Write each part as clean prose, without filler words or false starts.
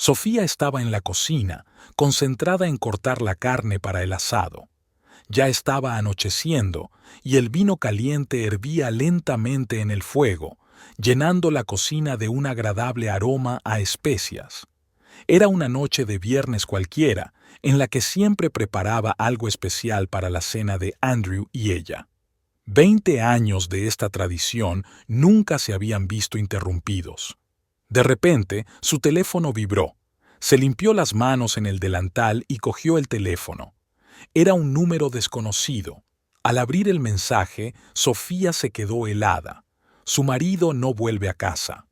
Sofía estaba en la cocina, concentrada en cortar la carne para el asado. Ya estaba anocheciendo y el vino caliente hervía lentamente en el fuego, llenando la cocina de un agradable aroma a especias. Era una noche de viernes cualquiera, en la que siempre preparaba algo especial para la cena de Andrew y ella. 20 años de esta tradición nunca se habían visto interrumpidos. De repente, su teléfono vibró. Se limpió las manos en el delantal y cogió el teléfono. Era un número desconocido. Al abrir el mensaje, Sofía se quedó helada. Su marido no vuelve a casa.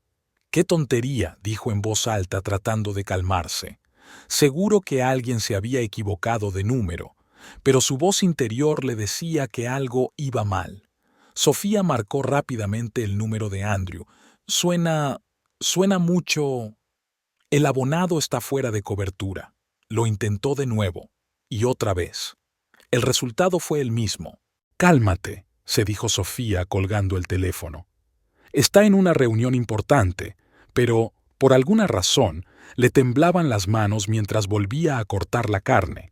«¡Qué tontería!», dijo en voz alta tratando de calmarse. Seguro que alguien se había equivocado de número, pero su voz interior le decía que algo iba mal. Sofía marcó rápidamente el número de Andrew. Suena mucho. El abonado está fuera de cobertura. Lo intentó de nuevo, y otra vez. El resultado fue el mismo. «Cálmate», se dijo Sofía colgando el teléfono. Está en una reunión importante, pero, por alguna razón, le temblaban las manos mientras volvía a cortar la carne.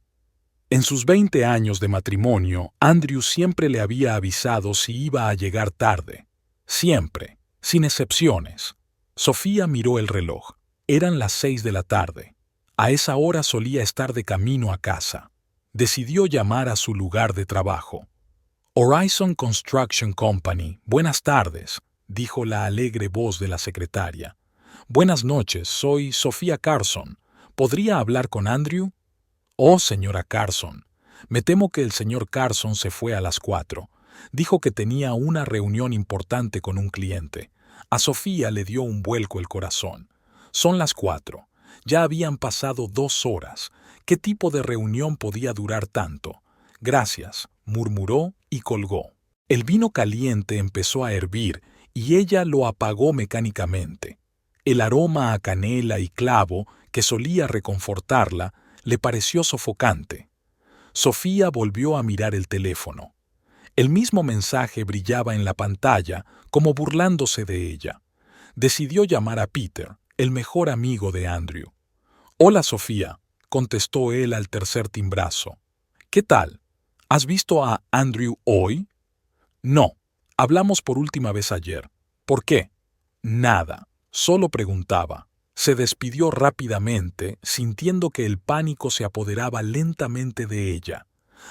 En sus 20 años de matrimonio, Andrew siempre le había avisado si iba a llegar tarde. Siempre, sin excepciones. Sofía miró el reloj. Eran las 6 de la tarde. A esa hora solía estar de camino a casa. Decidió llamar a su lugar de trabajo. «Horizon Construction Company, buenas tardes», dijo la alegre voz de la secretaria. «Buenas noches, soy Sofía Carson. ¿Podría hablar con Andrew?» «Oh, señora Carson. Me temo que el señor Carson se fue a las 4. Dijo que tenía una reunión importante con un cliente». A Sofía le dio un vuelco el corazón. Son las 4. Ya habían pasado 2 horas. ¿Qué tipo de reunión podía durar tanto? «Gracias», murmuró y colgó. El vino caliente empezó a hervir y ella lo apagó mecánicamente. El aroma a canela y clavo, que solía reconfortarla, le pareció sofocante. Sofía volvió a mirar el teléfono. El mismo mensaje brillaba en la pantalla, como burlándose de ella. Decidió llamar a Peter, el mejor amigo de Andrew. «Hola, Sofía», contestó él al tercer timbrazo. «¿Qué tal? ¿Has visto a Andrew hoy?» «No. Hablamos por última vez ayer». «¿Por qué?» «Nada. Solo preguntaba». Se despidió rápidamente, sintiendo que el pánico se apoderaba lentamente de ella.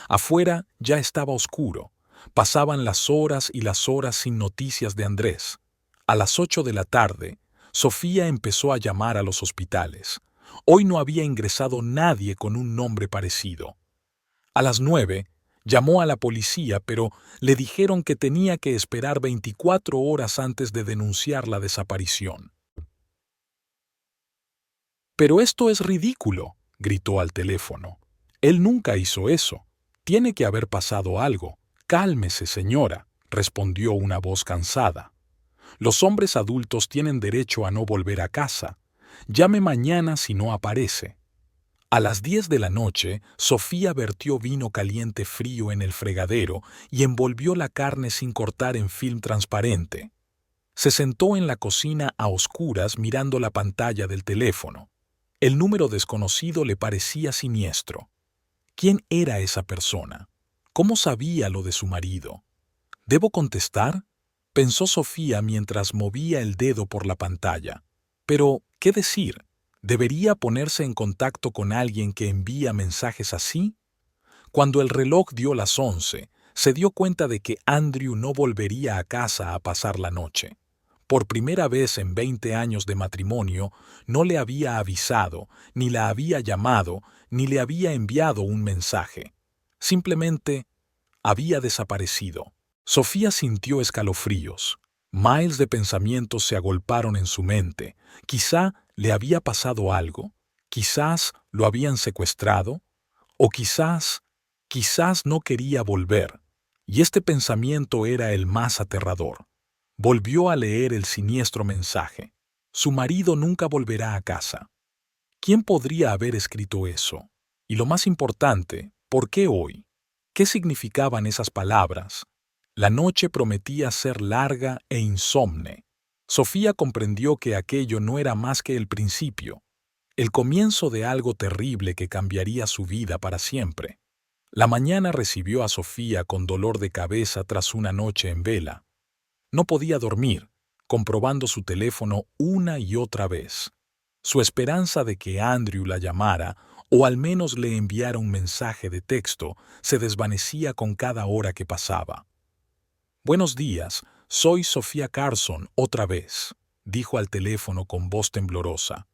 Afuera ya estaba oscuro. Pasaban las horas y las horas sin noticias de Andrés. A las 8 de la tarde, Sofía empezó a llamar a los hospitales. Hoy no había ingresado nadie con un nombre parecido. A las 9, llamó a la policía, pero le dijeron que tenía que esperar 24 horas antes de denunciar la desaparición. «Pero esto es ridículo», gritó al teléfono. «Él nunca hizo eso. Tiene que haber pasado algo». «Cálmese, señora», respondió una voz cansada. «Los hombres adultos tienen derecho a no volver a casa. Llame mañana si no aparece». A las 10 de la noche, Sofía vertió vino caliente frío en el fregadero y envolvió la carne sin cortar en film transparente. Se sentó en la cocina a oscuras mirando la pantalla del teléfono. El número desconocido le parecía siniestro. ¿Quién era esa persona? ¿Cómo sabía lo de su marido? ¿Debo contestar?, pensó Sofía mientras movía el dedo por la pantalla. Pero, ¿qué decir? ¿Debería ponerse en contacto con alguien que envía mensajes así? Cuando el reloj dio las 11, se dio cuenta de que Andrew no volvería a casa a pasar la noche. Por primera vez en 20 años de matrimonio, no le había avisado, ni la había llamado, ni le había enviado un mensaje. Simplemente había desaparecido. Sofía sintió escalofríos. Miles de pensamientos se agolparon en su mente. Quizá le había pasado algo. Quizás lo habían secuestrado. O quizás no quería volver. Y este pensamiento era el más aterrador. Volvió a leer el siniestro mensaje. Su marido nunca volverá a casa. ¿Quién podría haber escrito eso? Y lo más importante, ¿por qué hoy? ¿Qué significaban esas palabras? La noche prometía ser larga e insomne. Sofía comprendió que aquello no era más que el principio. el comienzo de algo terrible que cambiaría su vida para siempre. La mañana recibió a Sofía con dolor de cabeza tras una noche en vela. No podía dormir, comprobando su teléfono una y otra vez. Su esperanza de que Andrew la llamara o al menos le enviara un mensaje de texto se desvanecía con cada hora que pasaba. «Buenos días, soy Sofía Carson otra vez», dijo al teléfono con voz temblorosa.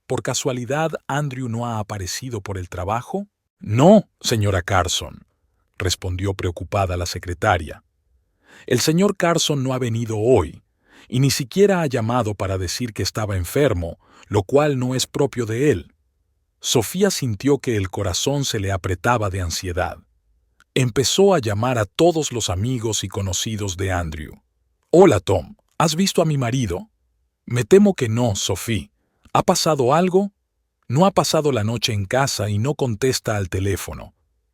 «¿Por casualidad Andrew no ha aparecido por el trabajo?» «No, señora Carson», respondió preocupada la secretaria. «El señor Carson no ha venido hoy, y ni siquiera ha llamado para decir que estaba enfermo, lo cual no es propio de él». Sofía sintió que el corazón se le apretaba de ansiedad. Empezó a llamar a todos los amigos y conocidos de Andrew. «Hola, Tom, ¿has visto a mi marido?» «Me temo que no, Sophie. ¿Ha pasado algo?» «No ha pasado la noche en casa y no contesta al teléfono.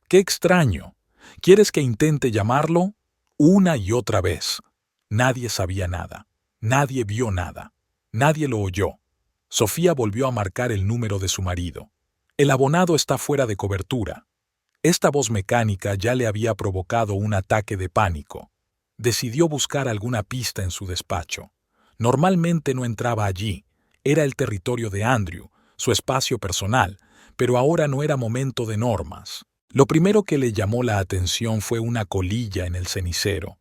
¡Qué extraño! ¿Quieres que intente llamarlo?» Una y otra vez. Nadie sabía nada. Nadie vio nada. Nadie lo oyó. Sofía volvió a marcar el número de su marido. «El abonado está fuera de cobertura». Esta voz mecánica ya le había provocado un ataque de pánico. Decidió buscar alguna pista en su despacho. Normalmente no entraba allí. Era el territorio de Andrew, su espacio personal, pero ahora no era momento de normas. Lo primero que le llamó la atención fue una colilla en el cenicero.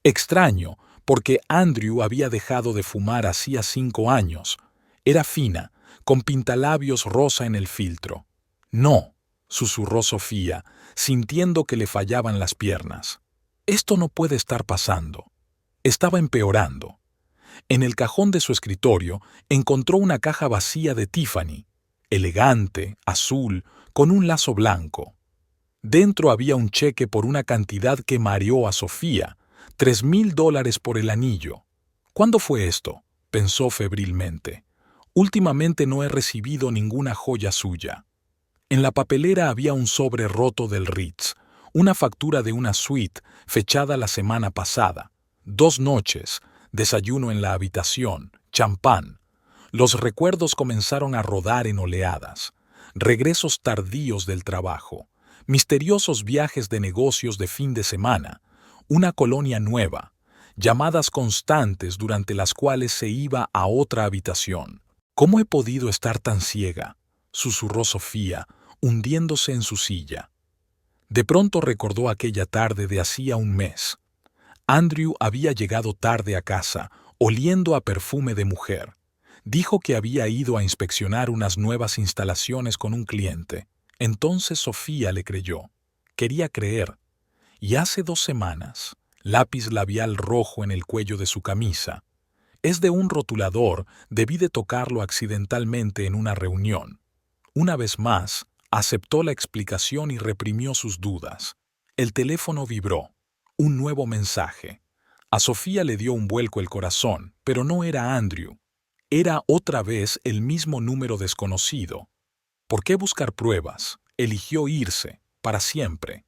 Extraño, porque Andrew había dejado de fumar hacía 5 años. Era fina, con pintalabios rosa en el filtro. «No», susurró Sofía, sintiendo que le fallaban las piernas. «Esto no puede estar pasando». Estaba empeorando. En el cajón de su escritorio encontró una caja vacía de Tiffany, elegante, azul, con un lazo blanco. Dentro había un cheque por una cantidad que mareó a Sofía, $3,000 por el anillo. «¿Cuándo fue esto?», pensó febrilmente. «Últimamente no he recibido ninguna joya suya». En la papelera había un sobre roto del Ritz, una factura de una suite fechada la semana pasada, 2 noches, desayuno en la habitación, champán. Los recuerdos comenzaron a rodar en oleadas. Regresos tardíos del trabajo, misteriosos viajes de negocios de fin de semana, una colonia nueva, llamadas constantes durante las cuales se iba a otra habitación. «¿Cómo he podido estar tan ciega?», susurró Sofía, hundiéndose en su silla. De pronto recordó aquella tarde de hacía un mes. Andrew había llegado tarde a casa, oliendo a perfume de mujer. Dijo que había ido a inspeccionar unas nuevas instalaciones con un cliente. Entonces Sofía le creyó. Quería creer. Y hace 2 semanas, lápiz labial rojo en el cuello de su camisa. «Es de un rotulador, debí de tocarlo accidentalmente en una reunión». Una vez más, aceptó la explicación y reprimió sus dudas. El teléfono vibró. Un nuevo mensaje. A Sofía le dio un vuelco el corazón, pero no era Andrew. Era otra vez el mismo número desconocido. ¿Por qué buscar pruebas? Eligió irse, para siempre.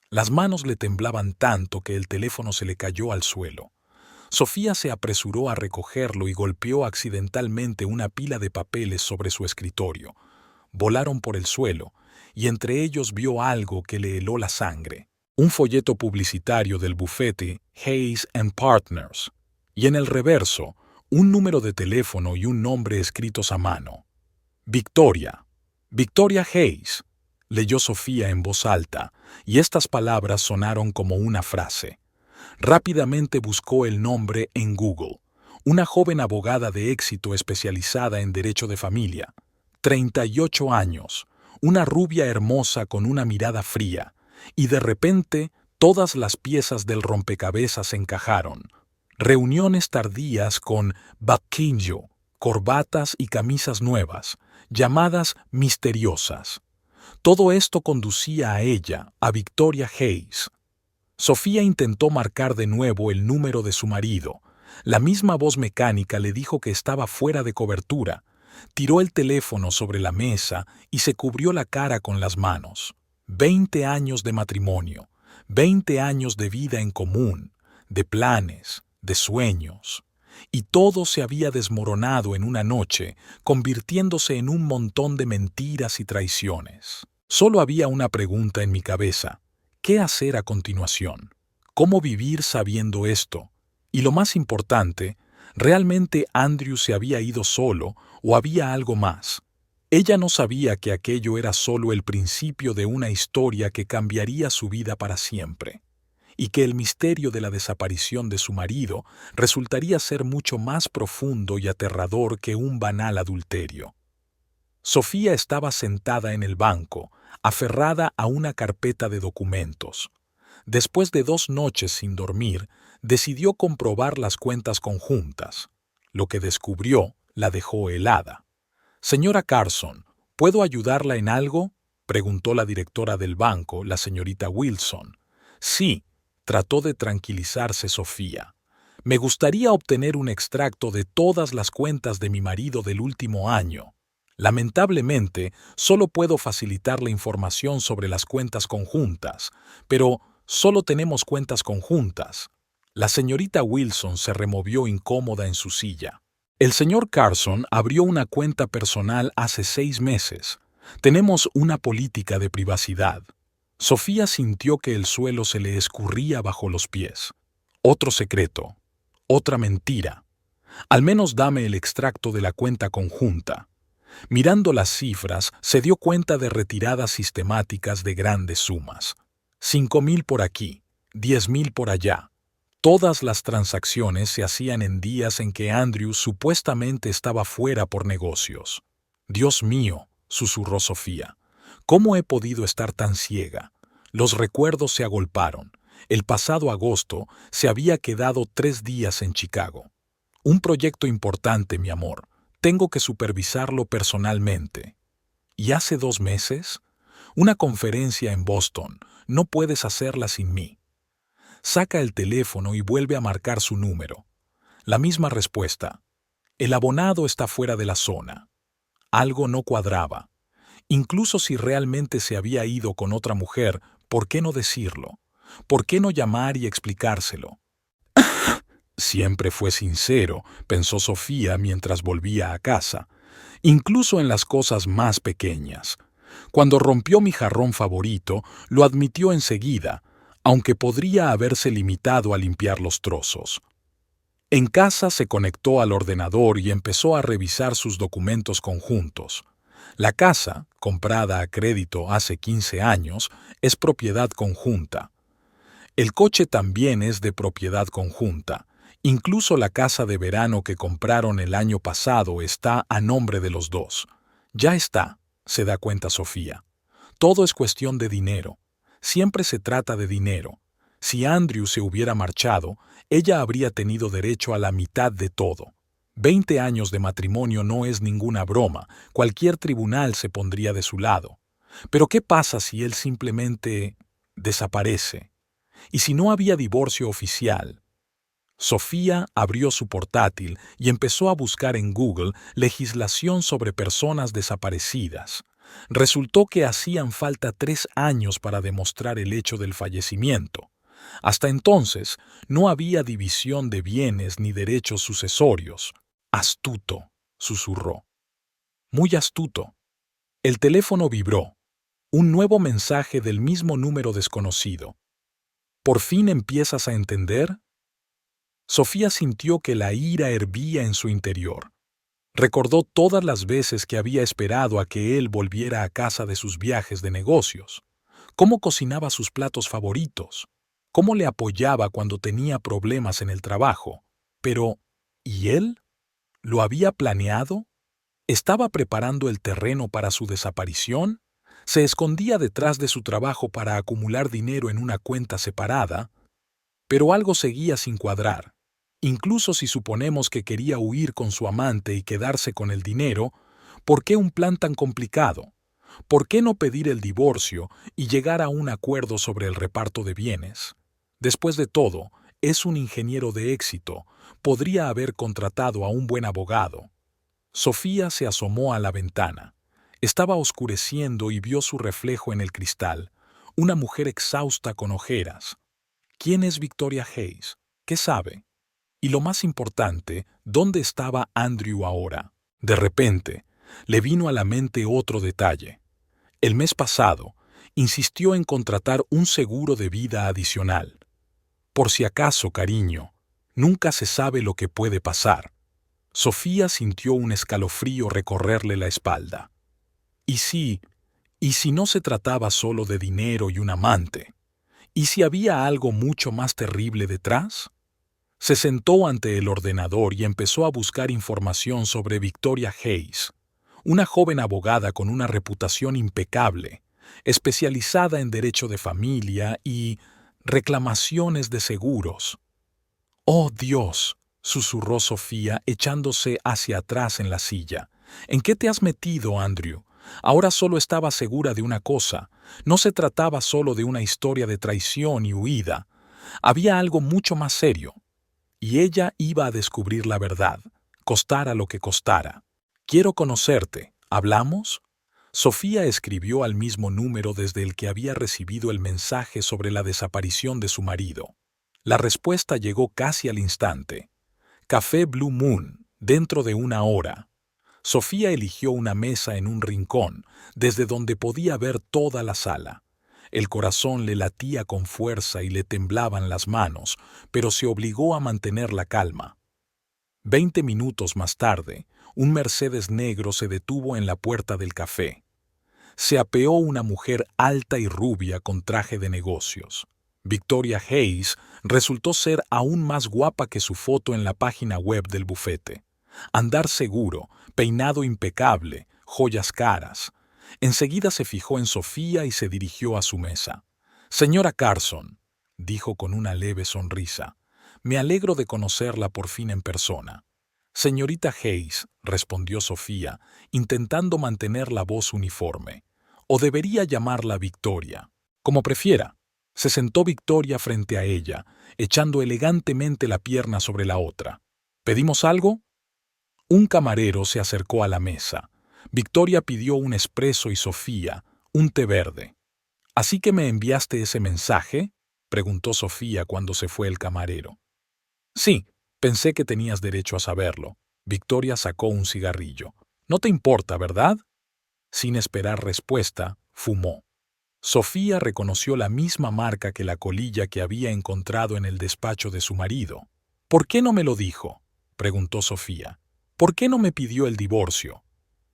Las manos le temblaban tanto que el teléfono se le cayó al suelo. Sofía se apresuró a recogerlo y golpeó accidentalmente una pila de papeles sobre su escritorio. Volaron por el suelo, y entre ellos vio algo que le heló la sangre. Un folleto publicitario del bufete Hayes & Partners, y en el reverso, un número de teléfono y un nombre escritos a mano. «Victoria. Victoria Hayes», leyó Sofía en voz alta, y estas palabras sonaron como una frase. Rápidamente buscó el nombre en Google. Una joven abogada de éxito especializada en derecho de familia. 38 años, una rubia hermosa con una mirada fría, y de repente todas las piezas del rompecabezas encajaron. Reuniones tardías con vaquillo, corbatas y camisas nuevas, llamadas misteriosas. Todo esto conducía a ella, a Victoria Hayes. Sofía intentó marcar de nuevo el número de su marido. La misma voz mecánica le dijo que estaba fuera de cobertura. Tiró el teléfono sobre la mesa y se cubrió la cara con las manos. 20 años de matrimonio, 20 años de vida en común, de planes, de sueños. y todo se había desmoronado en una noche, convirtiéndose en un montón de mentiras y traiciones. Solo había una pregunta en mi cabeza: ¿qué hacer a continuación? ¿Cómo vivir sabiendo esto? Y lo más importante, ¿realmente Andrew se había ido solo o había algo más? Ella no sabía que aquello era solo el principio de una historia que cambiaría su vida para siempre, y que el misterio de la desaparición de su marido resultaría ser mucho más profundo y aterrador que un banal adulterio. Sofía estaba sentada en el banco, aferrada a una carpeta de documentos. Después de 2 noches sin dormir, decidió comprobar las cuentas conjuntas. Lo que descubrió la dejó helada. «Señora Carson, ¿puedo ayudarla en algo?», preguntó la directora del banco, la señorita Wilson. «Sí», trató de tranquilizarse Sofía. «Me gustaría obtener un extracto de todas las cuentas de mi marido del último año. Lamentablemente, solo puedo facilitarle información sobre las cuentas conjuntas, pero solo tenemos cuentas conjuntas». La señorita Wilson se removió incómoda en su silla. «El señor Carson abrió una cuenta personal hace 6 meses. Tenemos una política de privacidad». Sofía sintió que el suelo se le escurría bajo los pies. Otro secreto. Otra mentira. «Al menos dame el extracto de la cuenta conjunta». Mirando las cifras, se dio cuenta de retiradas sistemáticas de grandes sumas. 5.000 por aquí, 10.000 por allá. Todas las transacciones se hacían en días en que Andrew supuestamente estaba fuera por negocios. «Dios mío», susurró Sofía, «¿cómo he podido estar tan ciega?». Los recuerdos se agolparon. El pasado agosto se había quedado 3 días en Chicago. «Un proyecto importante, mi amor. Tengo que supervisarlo personalmente». «¿Y hace 2 meses?» «Una conferencia en Boston. No puedes hacerla sin mí». Saca el teléfono y vuelve a marcar su número. La misma respuesta. «El abonado está fuera de la zona». Algo no cuadraba. Incluso si realmente se había ido con otra mujer, ¿por qué no decirlo? ¿Por qué no llamar y explicárselo? Siempre fue sincero, pensó Sofía mientras volvía a casa, incluso en las cosas más pequeñas. Cuando rompió mi jarrón favorito, lo admitió enseguida, aunque podría haberse limitado a limpiar los trozos. En casa se conectó al ordenador y empezó a revisar sus documentos conjuntos. La casa, comprada a crédito hace 15 años, es propiedad conjunta. El coche también es de propiedad conjunta. Incluso la casa de verano que compraron el año pasado está a nombre de los dos. Ya está, se da cuenta Sofía. Todo es cuestión de dinero. Siempre se trata de dinero. Si Andrew se hubiera marchado, ella habría tenido derecho a la mitad de todo. 20 años de matrimonio no es ninguna broma, cualquier tribunal se pondría de su lado. Pero ¿qué pasa si él simplemente desaparece? ¿Y si no había divorcio oficial? Sofía abrió su portátil y empezó a buscar en Google legislación sobre personas desaparecidas. Resultó que hacían falta 3 años para demostrar el hecho del fallecimiento. Hasta entonces, no había división de bienes ni derechos sucesorios. «Astuto», susurró. «Muy astuto». El teléfono vibró. Un nuevo mensaje del mismo número desconocido. «¿Por fin empiezas a entender?». Sofía sintió que la ira hervía en su interior. Recordó todas las veces que había esperado a que él volviera a casa de sus viajes de negocios. Cómo cocinaba sus platos favoritos. Cómo le apoyaba cuando tenía problemas en el trabajo. Pero, ¿y él? ¿Lo había planeado? ¿Estaba preparando el terreno para su desaparición? ¿Se escondía detrás de su trabajo para acumular dinero en una cuenta separada? Pero algo seguía sin cuadrar. Incluso si suponemos que quería huir con su amante y quedarse con el dinero, ¿por qué un plan tan complicado? ¿Por qué no pedir el divorcio y llegar a un acuerdo sobre el reparto de bienes? Después de todo, es un ingeniero de éxito, podría haber contratado a un buen abogado. Sofía se asomó a la ventana. Estaba oscureciendo y vio su reflejo en el cristal, una mujer exhausta con ojeras. ¿Quién es Victoria Hayes? ¿Qué sabe? Y lo más importante, ¿dónde estaba Andrew ahora? De repente, le vino a la mente otro detalle. El mes pasado, insistió en contratar un seguro de vida adicional. Por si acaso, cariño, nunca se sabe lo que puede pasar. Sofía sintió un escalofrío recorrerle la espalda. ¿Y si no se trataba solo de dinero y un amante? ¿Y si había algo mucho más terrible detrás? Se sentó ante el ordenador y empezó a buscar información sobre Victoria Hayes, una joven abogada con una reputación impecable, especializada en derecho de familia y reclamaciones de seguros. «Oh, Dios», susurró Sofía echándose hacia atrás en la silla. «¿En qué te has metido, Andrew? Ahora solo estaba segura de una cosa. No se trataba solo de una historia de traición y huida. Había algo mucho más serio. Y ella iba a descubrir la verdad, costara lo que costara. Quiero conocerte. ¿Hablamos?» Sofía escribió al mismo número desde el que había recibido el mensaje sobre la desaparición de su marido. La respuesta llegó casi al instante. Café Blue Moon, dentro de 1 hora. Sofía eligió una mesa en un rincón, desde donde podía ver toda la sala. El corazón le latía con fuerza y le temblaban las manos, pero se obligó a mantener la calma. 20 minutos más tarde, un Mercedes negro se detuvo en la puerta del café. Se apeó una mujer alta y rubia con traje de negocios. Victoria Hayes resultó ser aún más guapa que su foto en la página web del bufete. Andar seguro, peinado impecable, joyas caras. Enseguida se fijó en Sofía y se dirigió a su mesa. «Señora Carson», dijo con una leve sonrisa, «me alegro de conocerla por fin en persona». «Señorita Hayes», respondió Sofía, intentando mantener la voz uniforme. «O debería llamarla Victoria. Como prefiera». Se sentó Victoria frente a ella, echando elegantemente la pierna sobre la otra. «¿Pedimos algo?» Un camarero se acercó a la mesa. Victoria pidió un espresso y Sofía, un té verde. «¿Así que me enviaste ese mensaje?», preguntó Sofía cuando se fue el camarero. «Sí, pensé que tenías derecho a saberlo». Victoria sacó un cigarrillo. «No te importa, ¿verdad?». Sin esperar respuesta, fumó. Sofía reconoció la misma marca que la colilla que había encontrado en el despacho de su marido. «¿Por qué no me lo dijo?», preguntó Sofía. «¿Por qué no me pidió el divorcio?».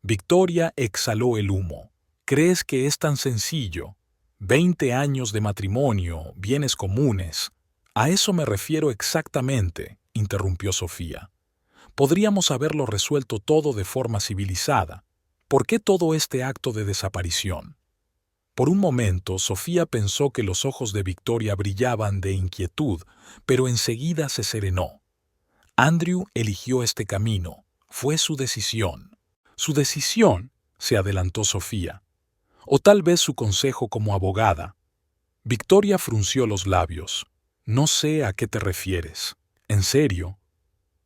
Victoria exhaló el humo. «¿Crees que es tan sencillo? 20 años de matrimonio, bienes comunes». «A eso me refiero exactamente», interrumpió Sofía. «Podríamos haberlo resuelto todo de forma civilizada. ¿Por qué todo este acto de desaparición?». Por un momento, Sofía pensó que los ojos de Victoria brillaban de inquietud, pero enseguida se serenó. Andrew eligió este camino. Fue su decisión. «¿Su decisión?», se adelantó Sofía. «O tal vez su consejo como abogada». Victoria frunció los labios. «No sé a qué te refieres. ¿En serio?».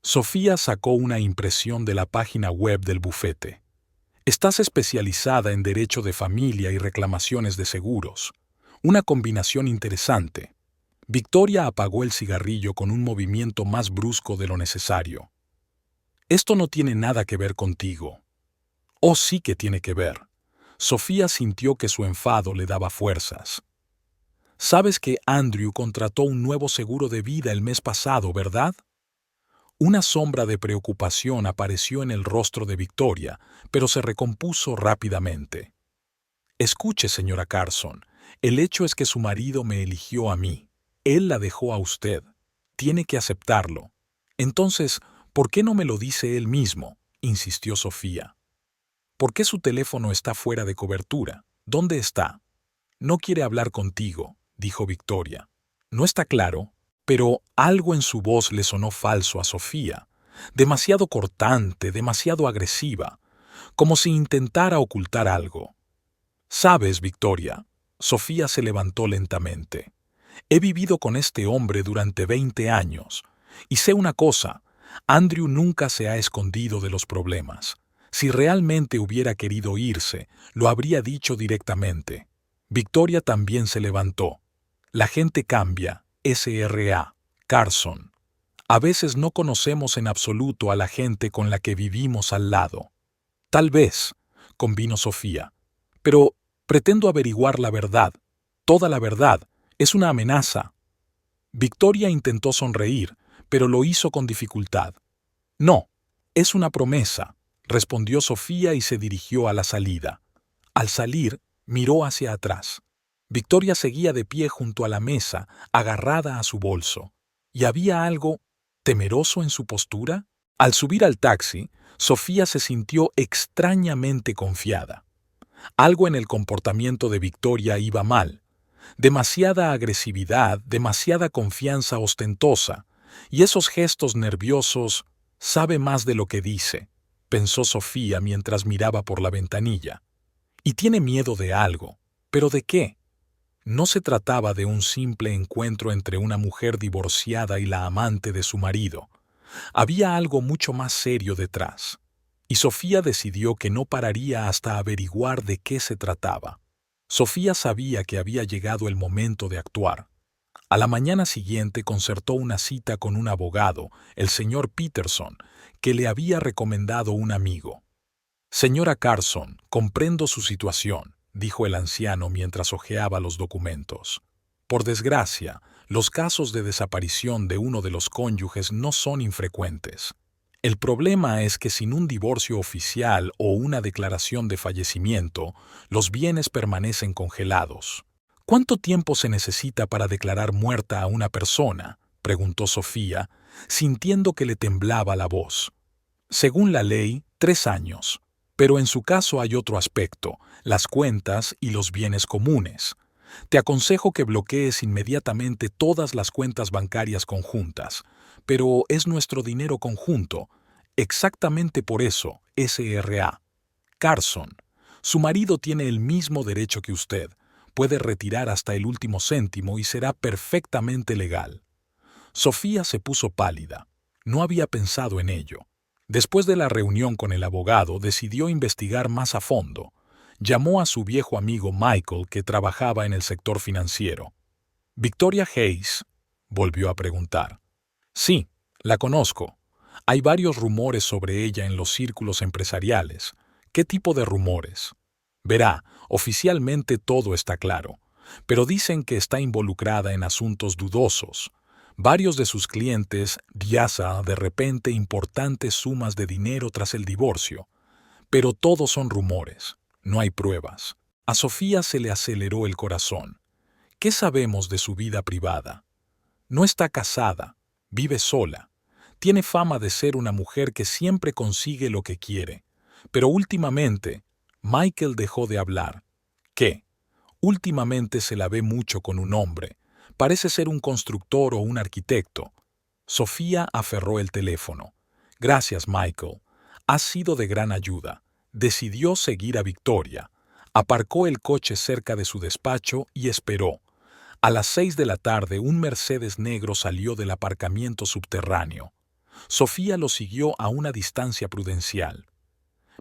Sofía sacó una impresión de la página web del bufete. «Estás especializada en derecho de familia y reclamaciones de seguros. Una combinación interesante». Victoria apagó el cigarrillo con un movimiento más brusco de lo necesario. «Esto no tiene nada que ver contigo». «Oh, sí que tiene que ver». Sofía sintió que su enfado le daba fuerzas. «Sabes que Andrew contrató un nuevo seguro de vida el mes pasado, ¿verdad?». Una sombra de preocupación apareció en el rostro de Victoria, pero se recompuso rápidamente. «Escuche, señora Carson, el hecho es que su marido me eligió a mí. Él la dejó a usted. Tiene que aceptarlo. Entonces, ¿por qué no me lo dice él mismo?», insistió Sofía. «¿Por qué su teléfono está fuera de cobertura? ¿Dónde está?». «No quiere hablar contigo», dijo Victoria. «No está claro». Pero algo en su voz le sonó falso a Sofía, demasiado cortante, demasiado agresiva, como si intentara ocultar algo. «Sabes, Victoria», Sofía se levantó lentamente, «he vivido con este hombre durante 20 años, y sé una cosa, Andrew nunca se ha escondido de los problemas. Si realmente hubiera querido irse, lo habría dicho directamente». Victoria también se levantó. «La gente cambia. S.R.A. Carson». A veces no conocemos en absoluto a la gente con la que vivimos al lado. Tal vez, convino Sofía, pero pretendo averiguar la verdad. Toda la verdad es una amenaza. Victoria intentó sonreír, pero lo hizo con dificultad. No, es una promesa, respondió Sofía y se dirigió a la salida. Al salir, miró hacia atrás. Victoria seguía de pie junto a la mesa, agarrada a su bolso. ¿Y había algo temeroso en su postura? Al subir al taxi, Sofía se sintió extrañamente confiada. Algo en el comportamiento de Victoria iba mal. Demasiada agresividad, demasiada confianza ostentosa, y esos gestos nerviosos, sabe más de lo que dice, pensó Sofía mientras miraba por la ventanilla. Y tiene miedo de algo, ¿pero de qué? No se trataba de un simple encuentro entre una mujer divorciada y la amante de su marido. Había algo mucho más serio detrás, y Sofía decidió que no pararía hasta averiguar de qué se trataba. Sofía sabía que había llegado el momento de actuar. A la mañana siguiente concertó una cita con un abogado, el señor Peterson, que le había recomendado un amigo. «Señora Carson, comprendo su situación», dijo el anciano mientras hojeaba los documentos. «Por desgracia, los casos de desaparición de uno de los cónyuges no son infrecuentes. El problema es que sin un divorcio oficial o una declaración de fallecimiento, los bienes permanecen congelados». «¿Cuánto tiempo se necesita para declarar muerta a una persona?», preguntó Sofía, sintiendo que le temblaba la voz. «Según la ley, 3 años. Pero en su caso hay otro aspecto, las cuentas y los bienes comunes. Te aconsejo que bloquees inmediatamente todas las cuentas bancarias conjuntas. Pero es nuestro dinero conjunto. Exactamente por eso, S.R.A. Carson, su marido tiene el mismo derecho que usted. Puede retirar hasta el último céntimo y será perfectamente legal». Sofía se puso pálida. No había pensado en ello. Después de la reunión con el abogado, decidió investigar más a fondo. Llamó a su viejo amigo Michael, que trabajaba en el sector financiero. «¿Victoria Hayes?», volvió a preguntar. «Sí, la conozco. Hay varios rumores sobre ella en los círculos empresariales». «¿Qué tipo de rumores?». «Verá, oficialmente todo está claro, pero dicen que está involucrada en asuntos dudosos. Varios de sus clientes diaza de repente importantes sumas de dinero tras el divorcio. Pero todos son rumores, no hay pruebas». A Sofía se le aceleró el corazón. ¿Qué sabemos de su vida privada? No está casada, vive sola. Tiene fama de ser una mujer que siempre consigue lo que quiere. Pero últimamente, Michael dejó de hablar. ¿Qué? Últimamente se la ve mucho con un hombre. Parece ser un constructor o un arquitecto. Sofía aferró el teléfono. «Gracias, Michael. Has sido de gran ayuda». Decidió seguir a Victoria. Aparcó el coche cerca de su despacho y esperó. A las 6 de la tarde, un Mercedes negro salió del aparcamiento subterráneo. Sofía lo siguió a una distancia prudencial.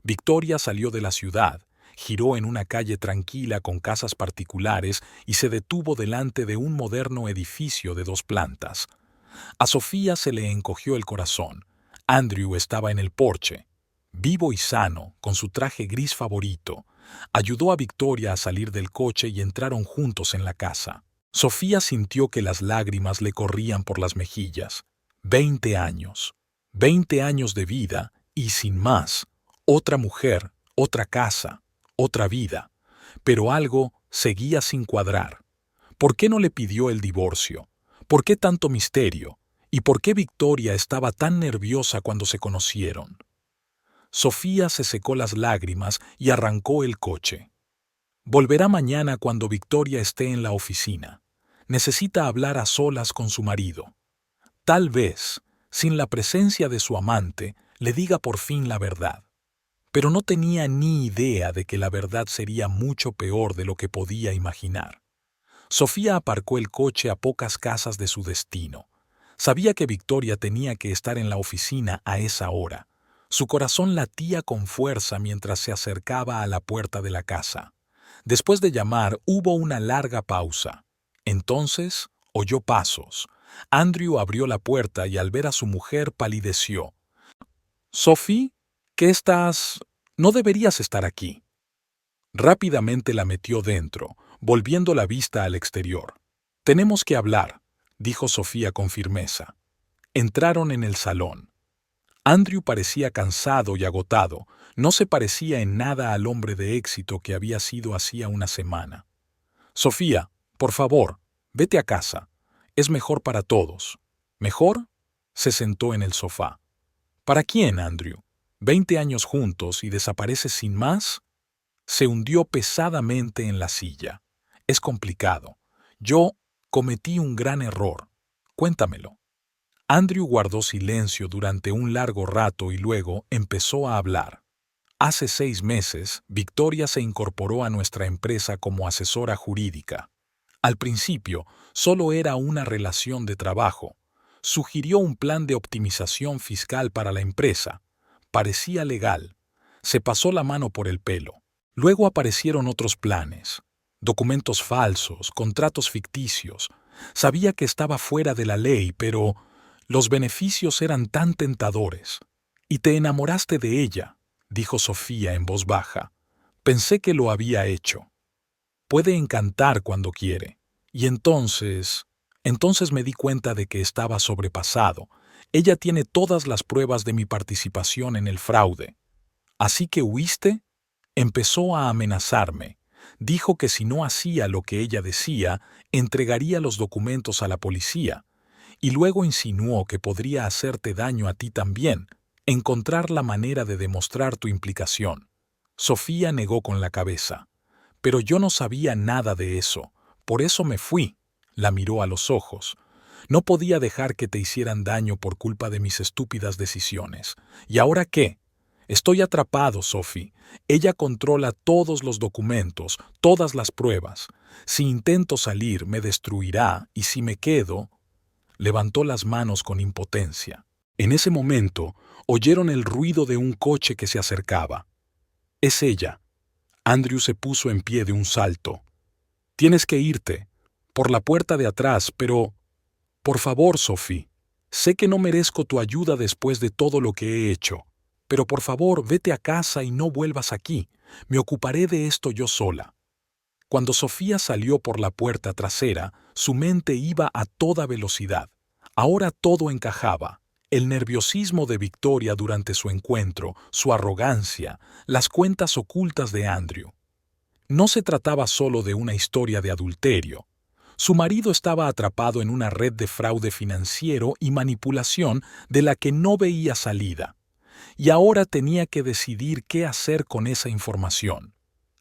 Victoria salió de la ciudad, giró en una calle tranquila con casas particulares y se detuvo delante de un moderno edificio de 2 plantas. A Sofía se le encogió el corazón. Andrew estaba en el porche, vivo y sano, con su traje gris favorito. Ayudó a Victoria a salir del coche y entraron juntos en la casa. Sofía sintió que las lágrimas le corrían por las mejillas. 20 años. 20 años de vida y sin más. Otra mujer, otra casa, otra vida. Pero algo seguía sin cuadrar. ¿Por qué no le pidió el divorcio? ¿Por qué tanto misterio? ¿Y por qué Victoria estaba tan nerviosa cuando se conocieron? Sofía se secó las lágrimas y arrancó el coche. Volverá mañana cuando Victoria esté en la oficina. Necesita hablar a solas con su marido. Tal vez, sin la presencia de su amante, le diga por fin la verdad. Pero no tenía ni idea de que la verdad sería mucho peor de lo que podía imaginar. Sofía aparcó el coche a pocas casas de su destino. Sabía que Victoria tenía que estar en la oficina a esa hora. Su corazón latía con fuerza mientras se acercaba a la puerta de la casa. Después de llamar, hubo una larga pausa. Entonces oyó pasos. Andrew abrió la puerta y al ver a su mujer palideció. «Sophie, ¿qué estás? No deberías estar aquí». Rápidamente la metió dentro, volviendo la vista al exterior. «Tenemos que hablar», dijo Sofía con firmeza. Entraron en el salón. Andrew parecía cansado y agotado, no se parecía en nada al hombre de éxito que había sido hacía una semana. «Sofía, por favor, vete a casa. Es mejor para todos». «¿Mejor?». Se sentó en el sofá. «¿Para quién, Andrew? 20 años juntos y desapareces sin más». Se hundió pesadamente en la silla. «Es complicado. Yo cometí un gran error. Cuéntamelo». Andrew guardó silencio durante un largo rato y luego empezó a hablar. «Hace 6 meses, Victoria se incorporó a nuestra empresa como asesora jurídica. Al principio, solo era una relación de trabajo. Sugirió un plan de optimización fiscal para la empresa. Parecía legal. Se pasó la mano por el pelo. Luego aparecieron otros planes. Documentos falsos, contratos ficticios. Sabía que estaba fuera de la ley, pero los beneficios eran tan tentadores. «Y te enamoraste de ella», dijo Sofía en voz baja. «Pensé que lo había hecho. Puede encantar cuando quiere. Y entonces me di cuenta de que estaba sobrepasado. Ella tiene todas las pruebas de mi participación en el fraude». «¿Así que huiste?». Empezó a amenazarme. Dijo que si no hacía lo que ella decía, entregaría los documentos a la policía. Y luego insinuó que podría hacerte daño a ti también, encontrar la manera de demostrar tu implicación. Sofía negó con la cabeza. «Pero yo no sabía nada de eso. Por eso me fui». La miró a los ojos. «No podía dejar que te hicieran daño por culpa de mis estúpidas decisiones. ¿Y ahora qué? Estoy atrapado, Sophie. Ella controla todos los documentos, todas las pruebas. Si intento salir, me destruirá, y si me quedo...». Levantó las manos con impotencia. En ese momento, oyeron el ruido de un coche que se acercaba. «Es ella». Andrew se puso en pie de un salto. «Tienes que irte. Por la puerta de atrás, pero... Por favor, Sophie. Sé que no merezco tu ayuda después de todo lo que he hecho. Pero por favor, vete a casa y no vuelvas aquí. Me ocuparé de esto yo sola». Cuando Sofía salió por la puerta trasera, su mente iba a toda velocidad. Ahora todo encajaba. El nerviosismo de Victoria durante su encuentro, su arrogancia, las cuentas ocultas de Andrew. No se trataba solo de una historia de adulterio. Su marido estaba atrapado en una red de fraude financiero y manipulación de la que no veía salida. Y ahora tenía que decidir qué hacer con esa información.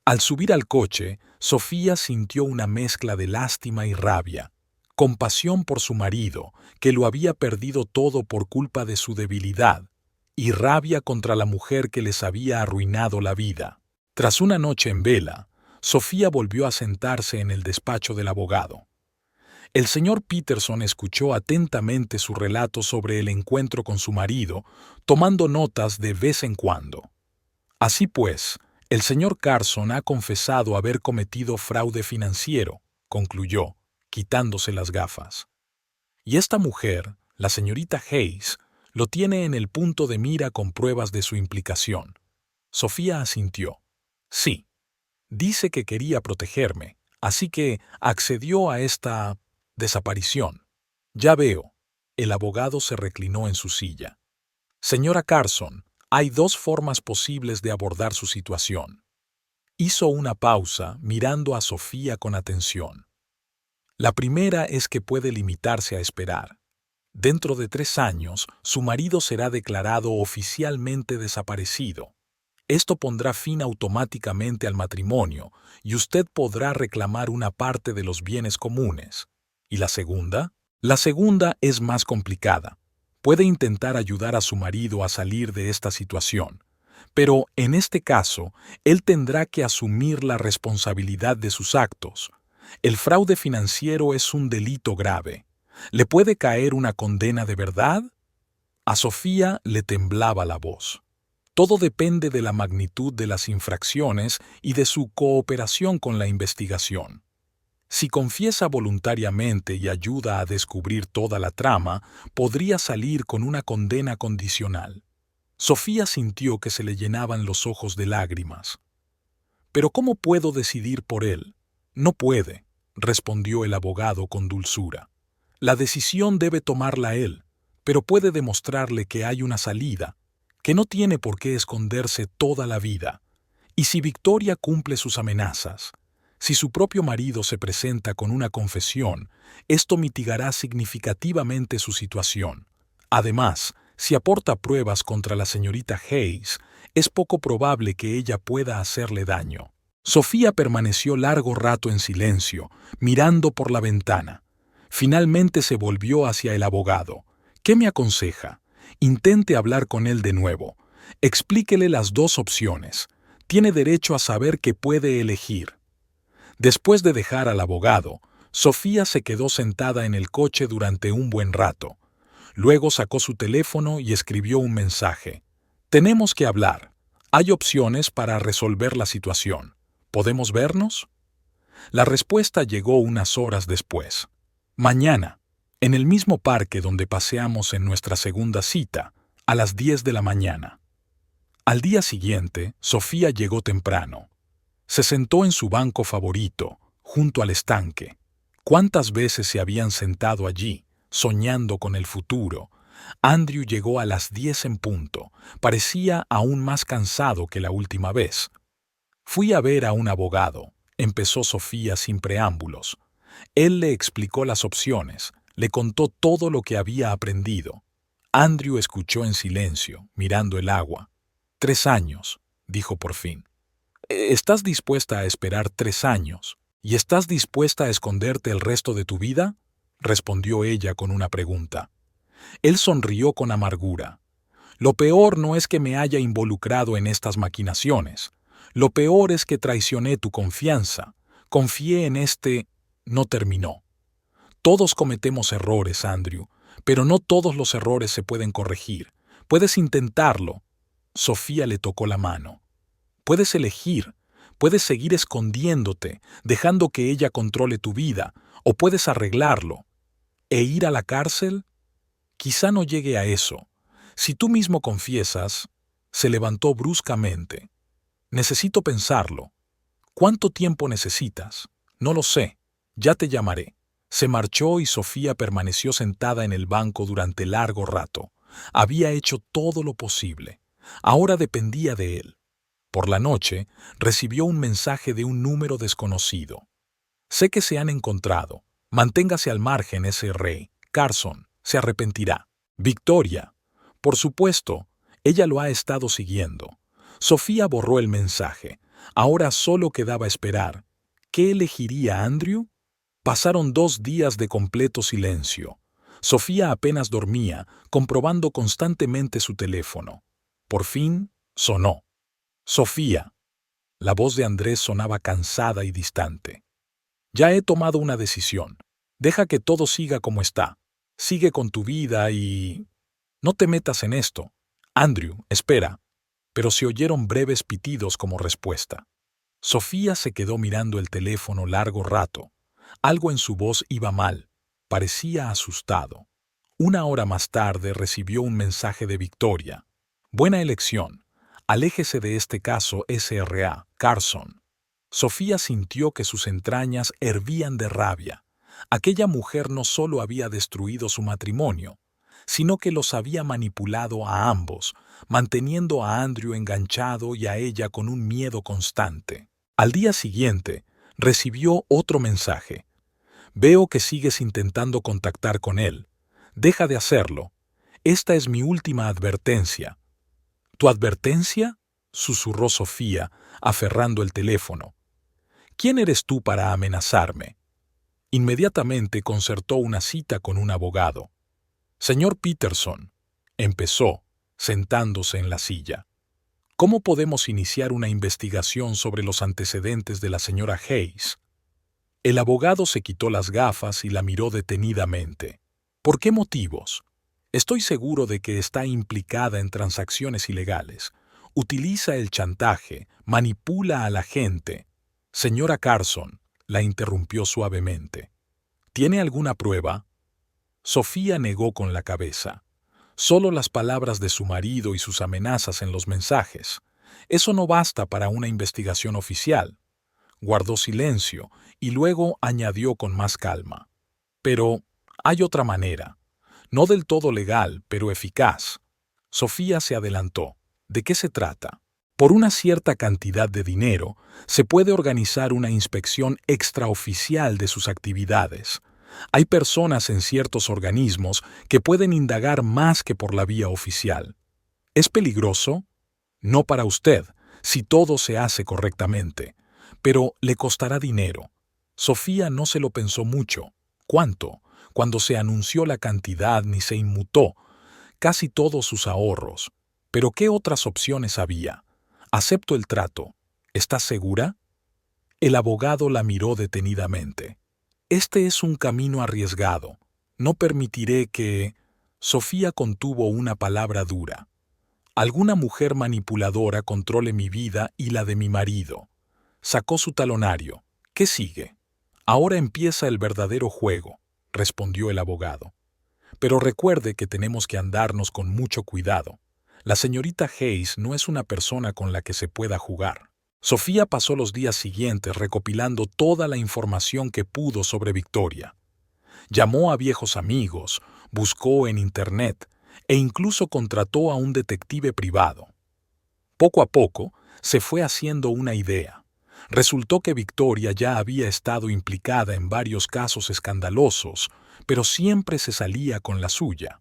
Al subir al coche, Sofía sintió una mezcla de lástima y rabia, compasión por su marido, que lo había perdido todo por culpa de su debilidad, y rabia contra la mujer que les había arruinado la vida. Tras una noche en vela, Sofía volvió a sentarse en el despacho del abogado. El señor Peterson escuchó atentamente su relato sobre el encuentro con su marido, tomando notas de vez en cuando. «Así pues, el señor Carson ha confesado haber cometido fraude financiero», concluyó, quitándose las gafas. «Y esta mujer, la señorita Hayes, lo tiene en el punto de mira con pruebas de su implicación». Sofía asintió. «Sí. Dice que quería protegerme, así que accedió a esta desaparición». «Ya veo». El abogado se reclinó en su silla. «Señora Carson, hay 2 formas posibles de abordar su situación». Hizo una pausa, mirando a Sofía con atención. «La primera es que puede limitarse a esperar. Dentro de 3 años, su marido será declarado oficialmente desaparecido. Esto pondrá fin automáticamente al matrimonio y usted podrá reclamar una parte de los bienes comunes. ¿Y la segunda? La segunda es más complicada. Puede intentar ayudar a su marido a salir de esta situación, pero en este caso, él tendrá que asumir la responsabilidad de sus actos. El fraude financiero es un delito grave. ¿Le puede caer una condena de verdad? A Sofía le temblaba la voz. Todo depende de la magnitud de las infracciones y de su cooperación con la investigación. Si confiesa voluntariamente y ayuda a descubrir toda la trama, podría salir con una condena condicional. Sofía sintió que se le llenaban los ojos de lágrimas. «¿Pero cómo puedo decidir por él?» «No puede», respondió el abogado con dulzura. «La decisión debe tomarla él, pero puede demostrarle que hay una salida, que no tiene por qué esconderse toda la vida. Y si Victoria cumple sus amenazas, si su propio marido se presenta con una confesión, esto mitigará significativamente su situación. Además, si aporta pruebas contra la señorita Hayes, es poco probable que ella pueda hacerle daño». Sofía permaneció largo rato en silencio, mirando por la ventana. Finalmente se volvió hacia el abogado. «¿Qué me aconseja? Intente hablar con él de nuevo. Explíquele las dos opciones. Tiene derecho a saber que puede elegir». Después de dejar al abogado, Sofía se quedó sentada en el coche durante un buen rato. Luego sacó su teléfono y escribió un mensaje. «Tenemos que hablar. Hay opciones para resolver la situación. ¿Podemos vernos?». La respuesta llegó unas horas después. «Mañana, en el mismo parque donde paseamos en nuestra segunda cita, a las 10 de la mañana». Al día siguiente, Sofía llegó temprano. Se sentó en su banco favorito, junto al estanque. ¿Cuántas veces se habían sentado allí, soñando con el futuro? Andrew llegó a las 10 en punto. Parecía aún más cansado que la última vez. «Fui a ver a un abogado», empezó Sofía sin preámbulos. Él le explicó las opciones, le contó todo lo que había aprendido. Andrew escuchó en silencio, mirando el agua. «3 años», dijo por fin. «¿Estás dispuesta a esperar 3 años? ¿Y estás dispuesta a esconderte el resto de tu vida?», respondió ella con una pregunta. Él sonrió con amargura. «Lo peor no es que me haya involucrado en estas maquinaciones. Lo peor es que traicioné tu confianza. Confié en este...». No terminó. «Todos cometemos errores, Andrew, pero no todos los errores se pueden corregir. Puedes intentarlo». Sofía le tocó la mano. «Puedes elegir. Puedes seguir escondiéndote, dejando que ella controle tu vida, o puedes arreglarlo. ¿E ir a la cárcel? Quizá no llegue a eso. Si tú mismo confiesas...». Se levantó bruscamente. «Necesito pensarlo». «¿Cuánto tiempo necesitas?». «No lo sé. Ya te llamaré». Se marchó y Sofía permaneció sentada en el banco durante largo rato. Había hecho todo lo posible. Ahora dependía de él. Por la noche, recibió un mensaje de un número desconocido. «Sé que se han encontrado. Manténgase al margen, Sr. Carson. Se arrepentirá. Victoria». Por supuesto, ella lo ha estado siguiendo. Sofía borró el mensaje. Ahora solo quedaba esperar. ¿Qué elegiría Andrew? Pasaron 2 días de completo silencio. Sofía apenas dormía, comprobando constantemente su teléfono. Por fin, sonó. «Sofía». La voz de Andrés sonaba cansada y distante. «Ya he tomado una decisión. Deja que todo siga como está. Sigue con tu vida y... no te metas en esto. Andrew, espera». Pero se oyeron breves pitidos como respuesta. Sofía se quedó mirando el teléfono largo rato. Algo en su voz iba mal. Parecía asustado. 1 hora más tarde recibió un mensaje de Victoria. «Buena elección. Aléjese de este caso, Sr. Carson». Sofía sintió que sus entrañas hervían de rabia. Aquella mujer no solo había destruido su matrimonio, sino que los había manipulado a ambos, manteniendo a Andrew enganchado y a ella con un miedo constante. Al día siguiente, recibió otro mensaje. «Veo que sigues intentando contactar con él. Deja de hacerlo. Esta es mi última advertencia». «¿Tu advertencia?», susurró Sofía, aferrando el teléfono. «¿Quién eres tú para amenazarme?». Inmediatamente concertó una cita con un abogado. «Señor Peterson», empezó, sentándose en la silla. «¿Cómo podemos iniciar una investigación sobre los antecedentes de la señora Hayes?». El abogado se quitó las gafas y la miró detenidamente. «¿Por qué motivos?». «Estoy seguro de que está implicada en transacciones ilegales. Utiliza el chantaje, manipula a la gente». «Señora Carson, la interrumpió suavemente. ¿Tiene alguna prueba? Sofía negó con la cabeza. Solo las palabras de su marido y sus amenazas en los mensajes. Eso no basta para una investigación oficial. Guardó silencio y luego añadió con más calma. Pero hay otra manera. No del todo legal, pero eficaz. Sofía se adelantó. ¿De qué se trata? Por una cierta cantidad de dinero, se puede organizar una inspección extraoficial de sus actividades. Hay personas en ciertos organismos que pueden indagar más que por la vía oficial. ¿Es peligroso? No para usted, si todo se hace correctamente, pero le costará dinero. Sofía no se lo pensó mucho. ¿Cuánto? Cuando se anunció la cantidad ni se inmutó casi todos sus ahorros. ¿Pero qué otras opciones había? Acepto el trato. ¿Estás segura? El abogado la miró detenidamente. Este es un camino arriesgado. No permitiré que... Sofía contuvo una palabra dura. Alguna mujer manipuladora controle mi vida y la de mi marido. Sacó su talonario. ¿Qué sigue? Ahora empieza el verdadero juego, respondió el abogado. Pero recuerde que tenemos que andarnos con mucho cuidado. La señorita Hayes no es una persona con la que se pueda jugar. Sofía pasó los días siguientes recopilando toda la información que pudo sobre Victoria. Llamó a viejos amigos, buscó en Internet e incluso contrató a un detective privado. Poco a poco se fue haciendo una idea. Resultó que Victoria ya había estado implicada en varios casos escandalosos, pero siempre se salía con la suya.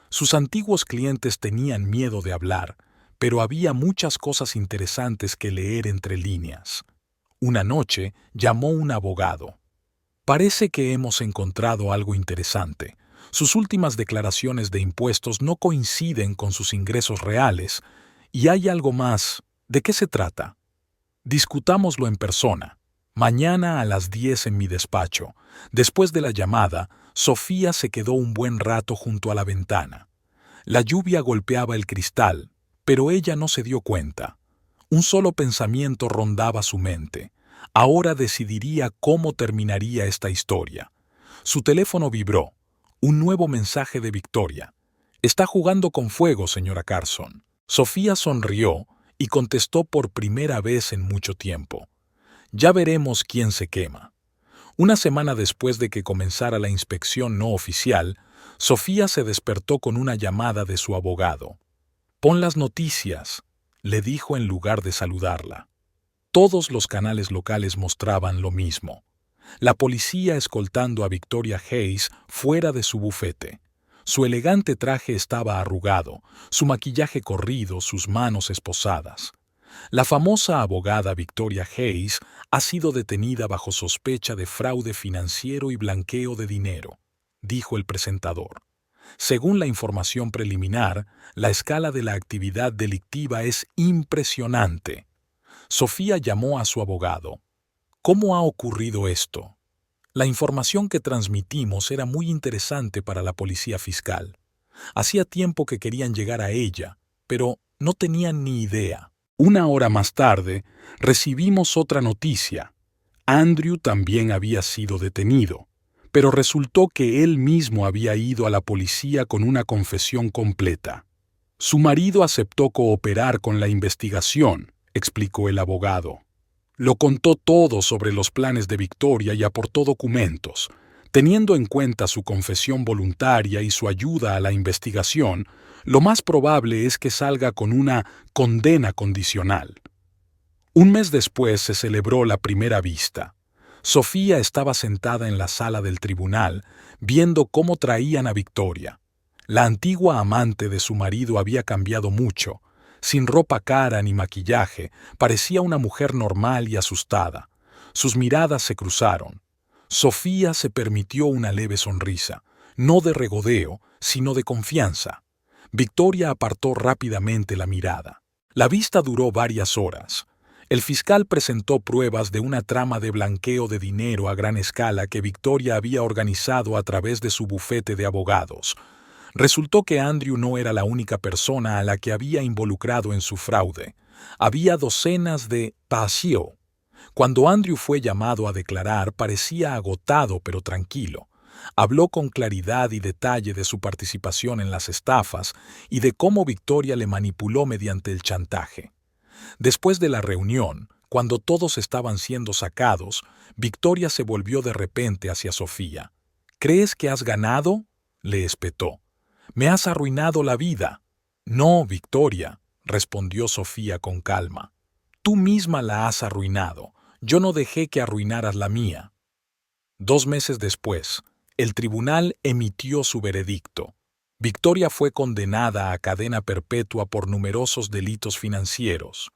Sus antiguos clientes tenían miedo de hablar, pero había muchas cosas interesantes que leer entre líneas. Una noche llamó un abogado. Parece que hemos encontrado algo interesante. Sus últimas declaraciones de impuestos no coinciden con sus ingresos reales, y hay algo más. ¿De qué se trata? Discutámoslo en persona. Mañana a las 10 en mi despacho. Después de la llamada, Sofía se quedó un buen rato junto a la ventana. La lluvia golpeaba el cristal, pero ella no se dio cuenta. Un solo pensamiento rondaba su mente. Ahora decidiría cómo terminaría esta historia. Su teléfono vibró. Un nuevo mensaje de Victoria. «Está jugando con fuego, señora Carson». Sofía sonrió y contestó por primera vez en mucho tiempo. «Ya veremos quién se quema». Una semana después de que comenzara la inspección no oficial, Sofía se despertó con una llamada de su abogado. «Pon las noticias», le dijo en lugar de saludarla. Todos los canales locales mostraban lo mismo. La policía escoltando a Victoria Hayes fuera de su bufete. Su elegante traje estaba arrugado, su maquillaje corrido, sus manos esposadas. La famosa abogada Victoria Hayes ha sido detenida bajo sospecha de fraude financiero y blanqueo de dinero, dijo el presentador. Según la información preliminar, la escala de la actividad delictiva es impresionante. Sofía llamó a su abogado. ¿Cómo ha ocurrido esto? La información que transmitimos era muy interesante para la policía fiscal. Hacía tiempo que querían llegar a ella, pero no tenían ni idea. Una hora más tarde, recibimos otra noticia. Andrew también había sido detenido, pero resultó que él mismo había ido a la policía con una confesión completa. Su marido aceptó cooperar con la investigación, explicó el abogado. Lo contó todo sobre los planes de Victoria y aportó documentos. Teniendo en cuenta su confesión voluntaria y su ayuda a la investigación, lo más probable es que salga con una condena condicional. Un mes después se celebró la primera vista. Sofía estaba sentada en la sala del tribunal, viendo cómo traían a Victoria. La antigua amante de su marido había cambiado mucho. Sin ropa cara ni maquillaje, parecía una mujer normal y asustada. Sus miradas se cruzaron. Sofía se permitió una leve sonrisa, no de regodeo, sino de confianza. Victoria apartó rápidamente la mirada. La vista duró varias horas. El fiscal presentó pruebas de una trama de blanqueo de dinero a gran escala que Victoria había organizado a través de su bufete de abogados. Resultó que Andrew no era la única persona a la que había involucrado en su fraude. Había docenas de pasios. Cuando Andrew fue llamado a declarar, parecía agotado pero tranquilo. Habló con claridad y detalle de su participación en las estafas y de cómo Victoria le manipuló mediante el chantaje. Después de la reunión, cuando todos estaban siendo sacados, Victoria se volvió de repente hacia Sofía. ¿Crees que has ganado?, le espetó. «Me has arruinado la vida». «No, Victoria», respondió Sofía con calma. «Tú misma la has arruinado. Yo no dejé que arruinaras la mía». 2 meses después, el tribunal emitió su veredicto. Victoria fue condenada a cadena perpetua por numerosos delitos financieros.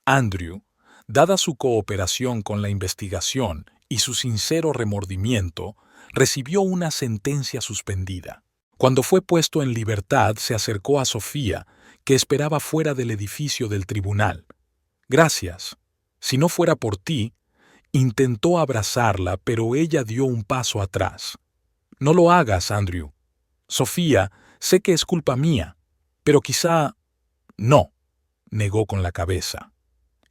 Andrew, dada su cooperación con la investigación y su sincero remordimiento, recibió una sentencia suspendida. Cuando fue puesto en libertad, se acercó a Sofía, que esperaba fuera del edificio del tribunal. «Gracias. Si no fuera por ti», intentó abrazarla, pero ella dio un paso atrás. «No lo hagas, Andrew. Sofía, sé que es culpa mía, pero quizá...». «No», negó con la cabeza.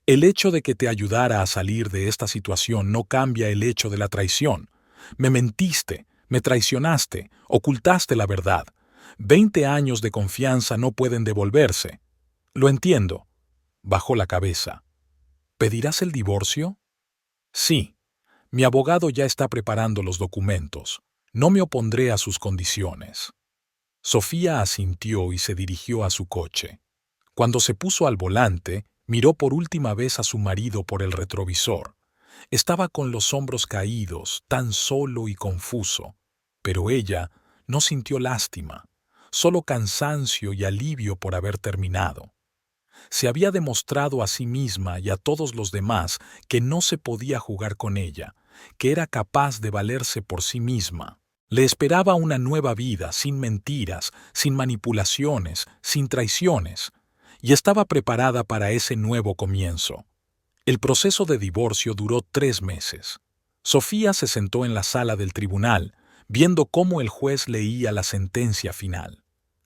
«El hecho de que te ayudara a salir de esta situación no cambia el hecho de la traición. Me mentiste, me traicionaste, ocultaste la verdad. 20 años de confianza no pueden devolverse». «Lo entiendo». Bajó la cabeza. «¿Pedirás el divorcio?» «Sí. Mi abogado ya está preparando los documentos. No me opondré a sus condiciones». Sofía asintió y se dirigió a su coche. Cuando se puso al volante, miró por última vez a su marido por el retrovisor. Estaba con los hombros caídos, tan solo y confuso. Pero ella no sintió lástima, solo cansancio y alivio por haber terminado. Se había demostrado a sí misma y a todos los demás que no se podía jugar con ella, que era capaz de valerse por sí misma. Le esperaba una nueva vida, sin mentiras, sin manipulaciones, sin traiciones, y estaba preparada para ese nuevo comienzo. El proceso de divorcio duró 3 meses. Sofía se sentó en la sala del tribunal, viendo cómo el juez leía la sentencia final.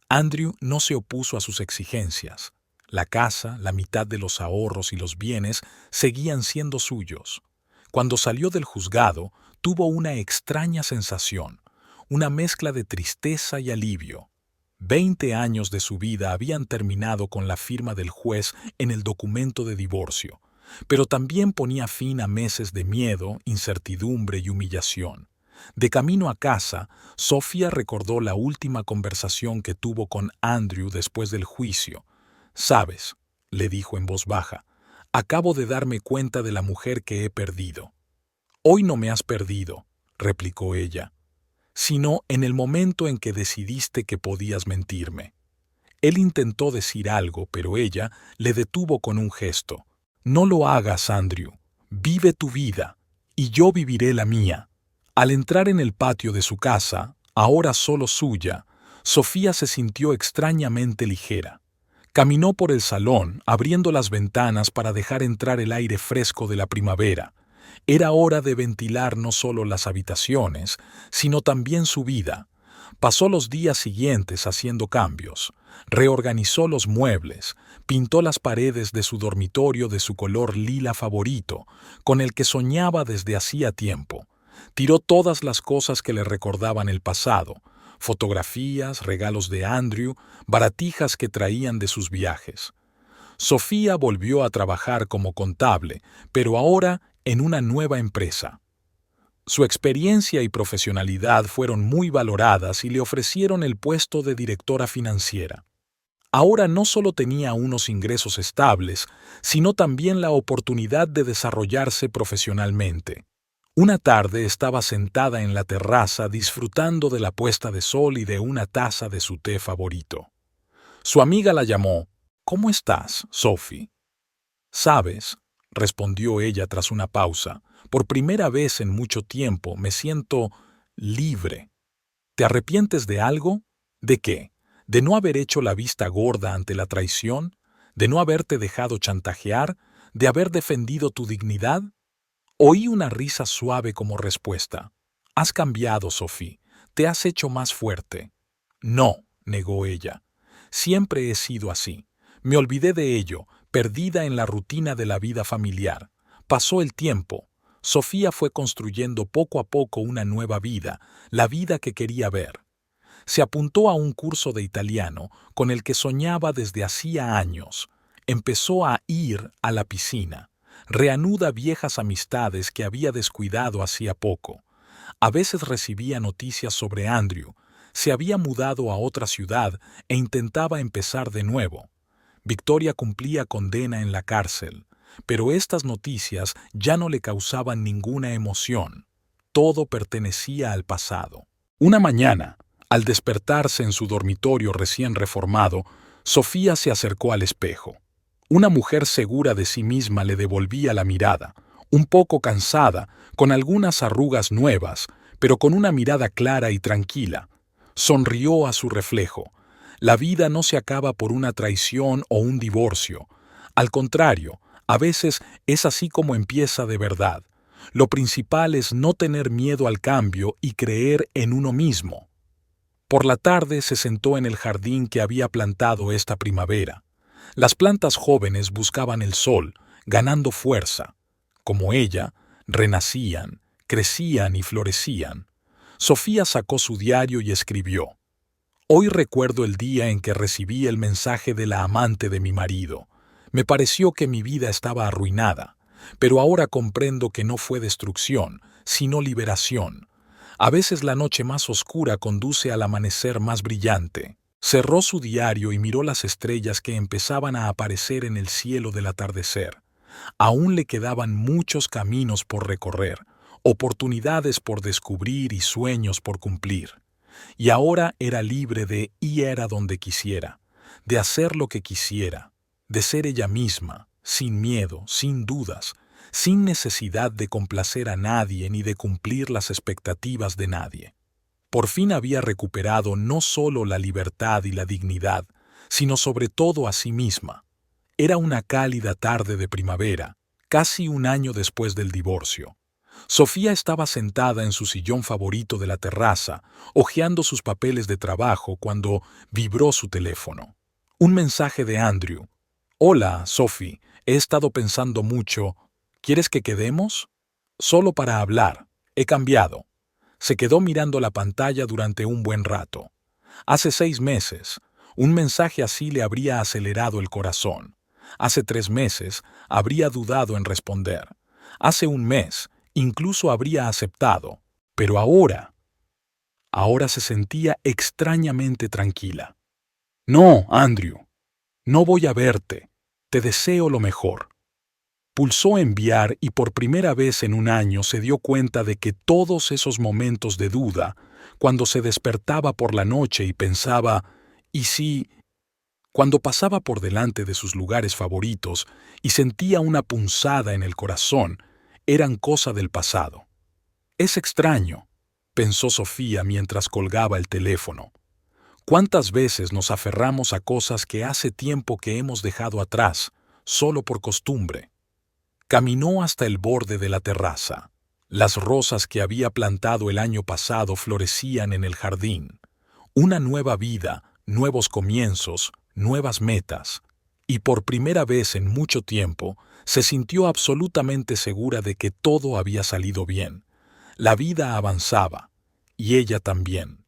Andrew no se opuso a sus exigencias. La casa, la mitad de los ahorros y los bienes seguían siendo suyos. Cuando salió del juzgado, tuvo una extraña sensación, una mezcla de tristeza y alivio. 20 años de su vida habían terminado con la firma del juez en el documento de divorcio, pero también ponía fin a meses de miedo, incertidumbre y humillación. De camino a casa, Sofía recordó la última conversación que tuvo con Andrew después del juicio. «Sabes», le dijo en voz baja, «acabo de darme cuenta de la mujer que he perdido». «Hoy no me has perdido», replicó ella, «sino en el momento en que decidiste que podías mentirme». Él intentó decir algo, pero ella le detuvo con un gesto. «No lo hagas, Andrew. Vive tu vida, y yo viviré la mía». Al entrar en el patio de su casa, ahora solo suya, Sofía se sintió extrañamente ligera. Caminó por el salón, abriendo las ventanas para dejar entrar el aire fresco de la primavera. Era hora de ventilar no solo las habitaciones, sino también su vida. Pasó los días siguientes haciendo cambios. Reorganizó los muebles, pintó las paredes de su dormitorio de su color lila favorito, con el que soñaba desde hacía tiempo. Tiró todas las cosas que le recordaban el pasado, fotografías, regalos de Andrew, baratijas que traían de sus viajes. Sofía volvió a trabajar como contable, pero ahora en una nueva empresa. Su experiencia y profesionalidad fueron muy valoradas y le ofrecieron el puesto de directora financiera. Ahora no solo tenía unos ingresos estables, sino también la oportunidad de desarrollarse profesionalmente. Una tarde estaba sentada en la terraza disfrutando de la puesta de sol y de una taza de su té favorito. Su amiga la llamó. «¿Cómo estás, Sophie?» «Sabes», respondió ella tras una pausa, «por primera vez en mucho tiempo me siento libre». «¿Te arrepientes de algo?» «¿De qué? ¿De no haber hecho la vista gorda ante la traición? ¿De no haberte dejado chantajear? ¿De haber defendido tu dignidad?» Oí una risa suave como respuesta. «Has cambiado, Sophie. Te has hecho más fuerte». «No», negó ella. «Siempre he sido así. Me olvidé de ello, perdida en la rutina de la vida familiar. Pasó el tiempo. Sofía fue construyendo poco a poco una nueva vida, la vida que quería ver. Se apuntó a un curso de italiano con el que soñaba desde hacía años. Empezó a ir a la piscina. Reanuda viejas amistades que había descuidado hacía poco. A veces recibía noticias sobre Andrew. Se había mudado a otra ciudad e intentaba empezar de nuevo. Victoria cumplía condena en la cárcel, pero estas noticias ya no le causaban ninguna emoción. Todo pertenecía al pasado. Una mañana, al despertarse en su dormitorio recién reformado, Sofía se acercó al espejo. Una mujer segura de sí misma le devolvía la mirada, un poco cansada, con algunas arrugas nuevas, pero con una mirada clara y tranquila. Sonrió a su reflejo. La vida no se acaba por una traición o un divorcio. Al contrario, a veces es así como empieza de verdad. Lo principal es no tener miedo al cambio y creer en uno mismo. Por la tarde se sentó en el jardín que había plantado esta primavera. Las plantas jóvenes buscaban el sol, ganando fuerza. Como ella, renacían, crecían y florecían. Sofía sacó su diario y escribió: «Hoy recuerdo el día en que recibí el mensaje de la amante de mi marido. Me pareció que mi vida estaba arruinada, pero ahora comprendo que no fue destrucción, sino liberación. A veces la noche más oscura conduce al amanecer más brillante». Cerró su diario y miró las estrellas que empezaban a aparecer en el cielo del atardecer. Aún le quedaban muchos caminos por recorrer, oportunidades por descubrir y sueños por cumplir. Y ahora era libre de ir a donde quisiera, de hacer lo que quisiera, de ser ella misma, sin miedo, sin dudas, sin necesidad de complacer a nadie ni de cumplir las expectativas de nadie. Por fin había recuperado no solo la libertad y la dignidad, sino sobre todo a sí misma. Era una cálida tarde de primavera, casi un año después del divorcio. Sofía estaba sentada en su sillón favorito de la terraza, hojeando sus papeles de trabajo cuando vibró su teléfono. Un mensaje de Andrew. «Hola, Sophie, he estado pensando mucho. ¿Quieres que quedemos?» «Solo para hablar. He cambiado». Se quedó mirando la pantalla durante un buen rato. Hace 6 meses, un mensaje así le habría acelerado el corazón. Hace 3 meses, habría dudado en responder. Hace un mes, incluso habría aceptado. Pero ahora se sentía extrañamente tranquila. «No, Andrew, no voy a verte. Te deseo lo mejor». Pulsó enviar y por primera vez en un año se dio cuenta de que todos esos momentos de duda, cuando se despertaba por la noche y pensaba, ¿y si? Cuando pasaba por delante de sus lugares favoritos y sentía una punzada en el corazón, eran cosa del pasado. «Es extraño», pensó Sofía mientras colgaba el teléfono. «¿Cuántas veces nos aferramos a cosas que hace tiempo que hemos dejado atrás, solo por costumbre?» Caminó hasta el borde de la terraza. Las rosas que había plantado el año pasado florecían en el jardín. Una nueva vida, nuevos comienzos, nuevas metas. Y por primera vez en mucho tiempo, se sintió absolutamente segura de que todo había salido bien. La vida avanzaba, y ella también.